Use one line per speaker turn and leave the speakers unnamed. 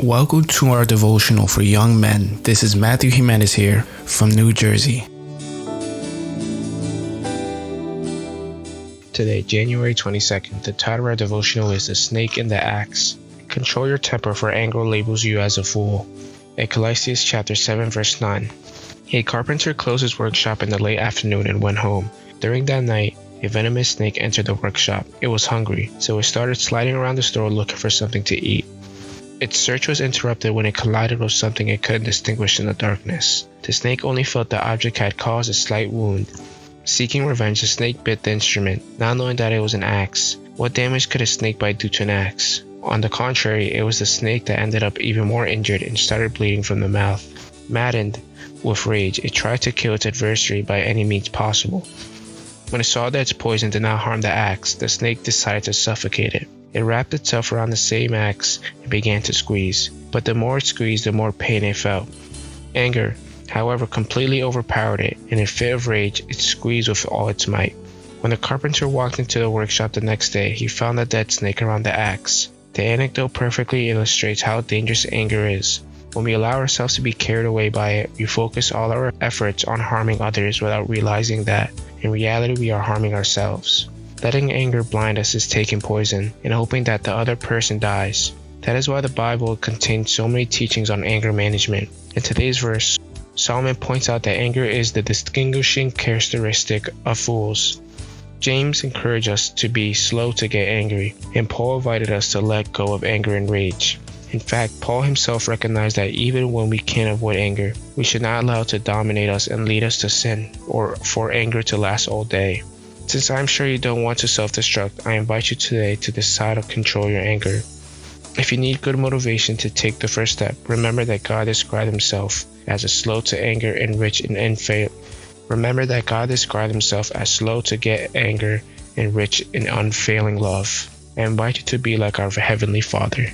Welcome to our devotional for young men. This is Matthew Jimenez here from New Jersey. Today, January 22nd, the title of our devotional is The Snake in the Axe. Control your temper, for anger labels you as a fool. Ecclesiastes chapter 7 verse 9. A carpenter closed his workshop in the late afternoon and went home. During that night, a venomous snake entered the workshop. It was hungry, so it started sliding around the store looking for something to eat. Its search was interrupted when it collided with something it couldn't distinguish in the darkness. The snake only felt the object had caused a slight wound. Seeking revenge, the snake bit the instrument, not knowing that it was an axe. What damage could a snake bite do to an axe? On the contrary, it was the snake that ended up even more injured and started bleeding from the mouth. Maddened with rage, it tried to kill its adversary by any means possible. When it saw that its poison did not harm the axe, the snake decided to suffocate it. It wrapped itself around the same axe and began to squeeze, but the more it squeezed, the more pain it felt. Anger, however, completely overpowered it. In a fit of rage, it squeezed with all its might. When the carpenter walked into the workshop the next day, he found a dead snake around the axe. The anecdote perfectly illustrates how dangerous anger is. When we allow ourselves to be carried away by it, we focus all our efforts on harming others without realizing that, in reality, we are harming ourselves. Letting anger blind us is taking poison and hoping that the other person dies. That is why the Bible contains so many teachings on anger management. In today's verse, Solomon points out that anger is the distinguishing characteristic of fools. James encouraged us to be slow to get angry, and Paul invited us to let go of anger and rage. In fact, Paul himself recognized that even when we can't avoid anger, we should not allow it to dominate us and lead us to sin, or for anger to last all day. Since I'm sure you don't want to self-destruct, I invite you today to decide to control your anger. If you need good motivation to take the first step, remember that God described himself as slow to anger and rich in unfailing. I invite you to be like our Heavenly Father.